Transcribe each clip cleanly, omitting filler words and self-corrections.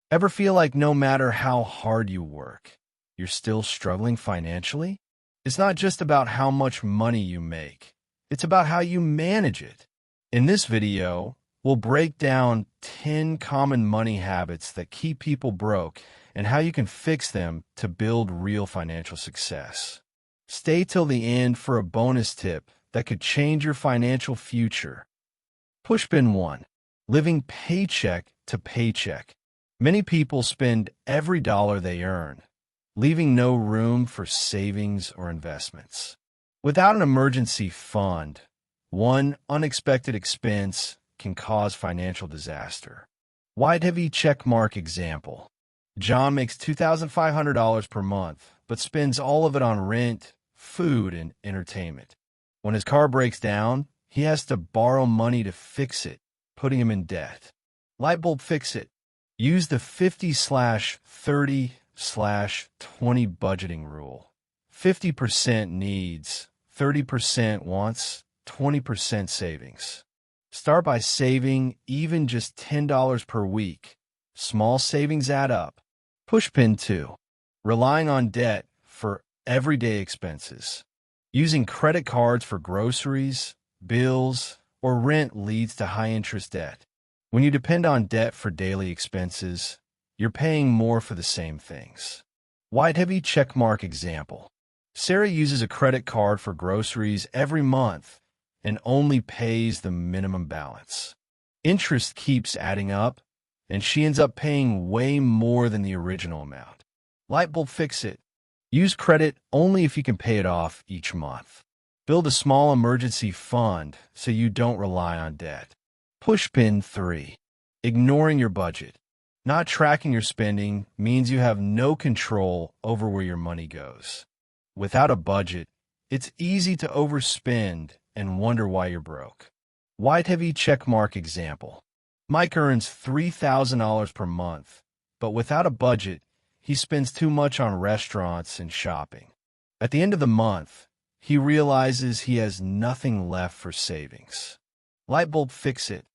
Ever feel like no matter how hard you work, you're still struggling financially? It's not just about how much money you make. It's about how you manage it. In this video, we'll break down 10 common money habits that keep people broke and how you can fix them to build real financial success. Stay till the end for a bonus tip that could change your financial future. Pushpin 1. Living paycheck to paycheck. Many people spend every dollar they earn, leaving no room for savings or investments. Without an emergency fund, one unexpected expense can cause financial disaster. Wide heavy checkmark example. John makes $2,500 per month, but spends all of it on rent, food, and entertainment. When his car breaks down, he has to borrow money to fix it, putting him in debt. Lightbulb fix it. Use the 50/30/20 budgeting rule. 50% needs, 30% wants, 20% savings. Start by saving even just $10 per week. Small savings add up. Pushpin 2. Relying on debt for everyday expenses. Using credit cards for groceries, bills, or rent leads to high-interest debt. When you depend on debt for daily expenses, you're paying more for the same things. Wide heavy checkmark example. Sarah uses a credit card for groceries every month and only pays the minimum balance. Interest keeps adding up, and she ends up paying way more than the original amount. Lightbulb fix it. Use credit only if you can pay it off each month. Build a small emergency fund so you don't rely on debt. Pushpin 3. Ignoring your budget. Not tracking your spending means you have no control over where your money goes. Without a budget, it's easy to overspend and wonder why you're broke. Wide heavy checkmark example. Mike earns $3,000 per month, but without a budget, he spends too much on restaurants and shopping. At the end of the month, he realizes he has nothing left for savings. Lightbulb fix it.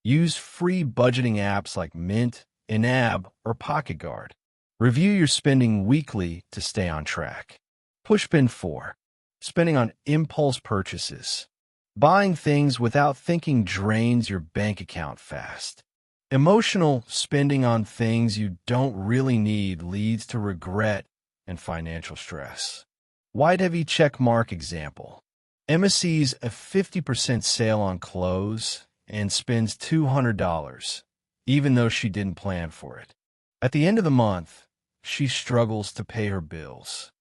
Use free budgeting apps like Mint, Inab, or Pocket Guard. Review your spending weekly to stay on track. Pushpin 4. Spending on impulse purchases. Buying things without thinking drains your bank account fast. Emotional spending on things you don't really need leads to regret and financial stress. Wide heavy checkmark example. Emma sees a 50% sale on clothes and spends $200, even though she didn't plan for it. At the end of the month, she struggles to pay her bills.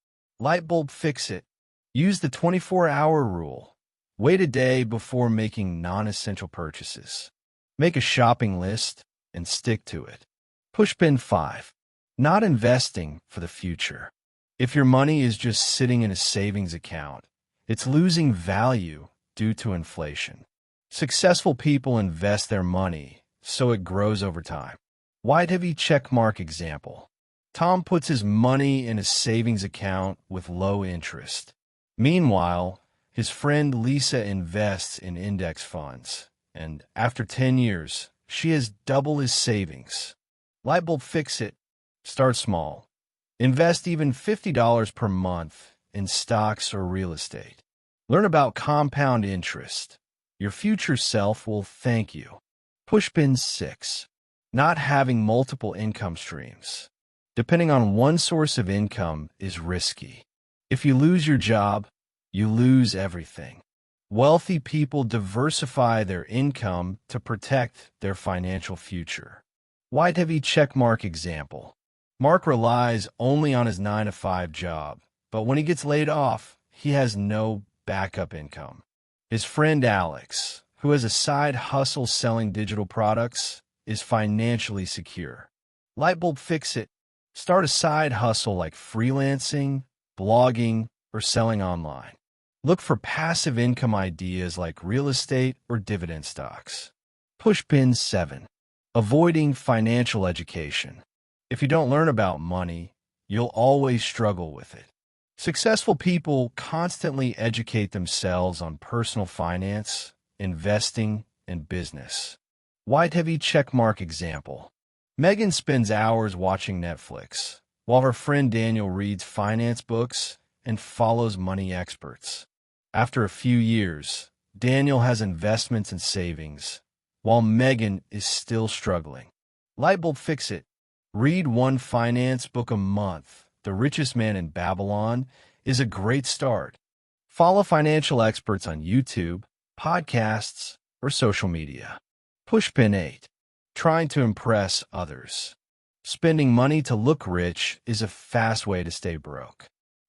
Lightbulb fix it. Use the 24-hour rule. Wait a day before making non-essential purchases. Make a shopping list and stick to it. Pushpin 5. Not investing for the future. If your money is just sitting in a savings account, it's losing value due to inflation. Successful people invest their money so it grows over time. Wide heavy checkmark example. Tom puts his money in a savings account with low interest. Meanwhile, his friend Lisa invests in index funds, and after 10 years, she has double his savings. Lightbulb fix it. Start small. Invest even $50 per month in stocks or real estate. Learn about compound interest. Your future self will thank you. Pushpin 6. Not having multiple income streams. Depending on one source of income is risky. If you lose your job, you lose everything. Wealthy people diversify their income to protect their financial future. Wide heavy checkmark example. Mark relies only on his 9-to-5 job, but when he gets laid off, he has no backup income. His friend Alex, who has a side hustle selling digital products, is financially secure. Lightbulb fix it. Start a side hustle like freelancing, blogging, or selling online. Look for passive income ideas like real estate or dividend stocks. Pushpin 7. Avoiding financial education. If you don't learn about money, you'll always struggle with it. Successful people constantly educate themselves on personal finance, investing, and business. Wide heavy checkmark example. Megan spends hours watching Netflix, while her friend Daniel reads finance books and follows money experts. After a few years, Daniel has investments and savings, while Megan is still struggling. Lightbulb Fix It. Read one finance book a month. The Richest Man in Babylon is a great start. Follow financial experts on YouTube, podcasts, or social media. Pushpin 8. Trying to impress others. Spending money to look rich is a fast way to stay broke.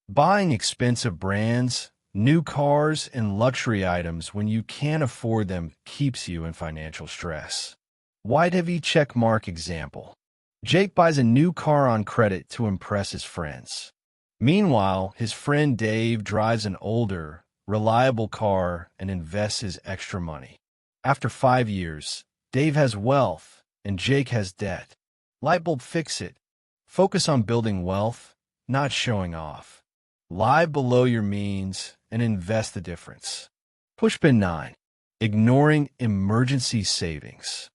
Buying expensive brands, new cars, and luxury items when you can't afford them keeps you in financial stress. White heavy checkmark example. Jake buys a new car on credit to impress his friends. Meanwhile, his friend Dave drives an older, reliable car and invests his extra money. After 5 years, Dave has wealth and Jake has debt. Lightbulb Fix It. Focus on building wealth, not showing off. Live below your means and invest the difference. Pushpin 9. Ignoring emergency savings.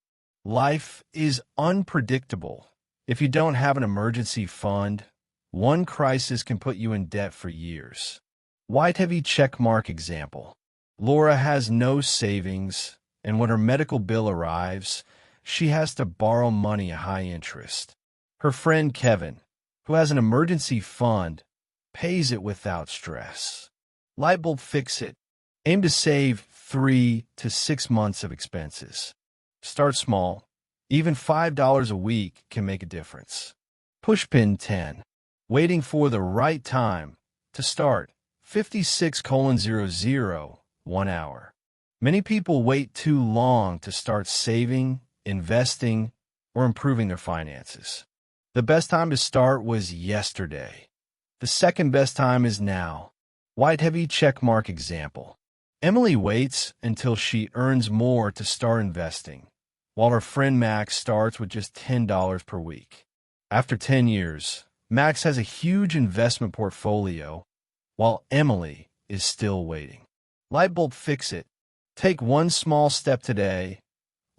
Life is unpredictable. If you don't have an emergency fund, one crisis can put you in debt for years. White heavy checkmark example. Laura has no savings, and when her medical bill arrives, she has to borrow money at high interest. Her friend Kevin, who has an emergency fund, pays it without stress. Lightbulb Fix It. Aim to save 3 to 6 months of expenses. Start small. Even $5 a week can make a difference. Pushpin 10. Waiting for the right time to start. 56:00, 1 hour. Many people wait too long to start saving, investing, or improving their finances. The best time to start was yesterday. The second best time is now. White heavy checkmark example. Emily waits until she earns more to start investing, while her friend Max starts with just $10 per week. After 10 years, Max has a huge investment portfolio, while Emily is still waiting. Lightbulb Fix It. Take one small step today.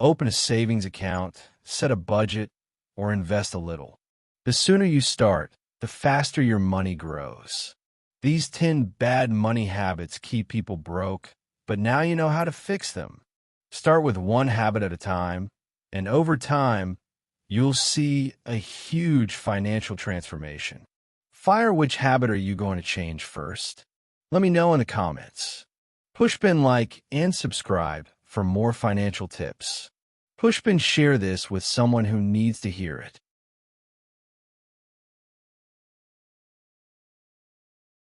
Open a savings account, set a budget, or invest a little. The sooner you start, the faster your money grows. These 10 bad money habits keep people broke, but now you know how to fix them. Start with one habit at a time, and over time, you'll see a huge financial transformation. Fire, which habit are you going to change first? Let me know in the comments. Pushpin like and subscribe for more financial tips. Pushpin share this with someone who needs to hear it.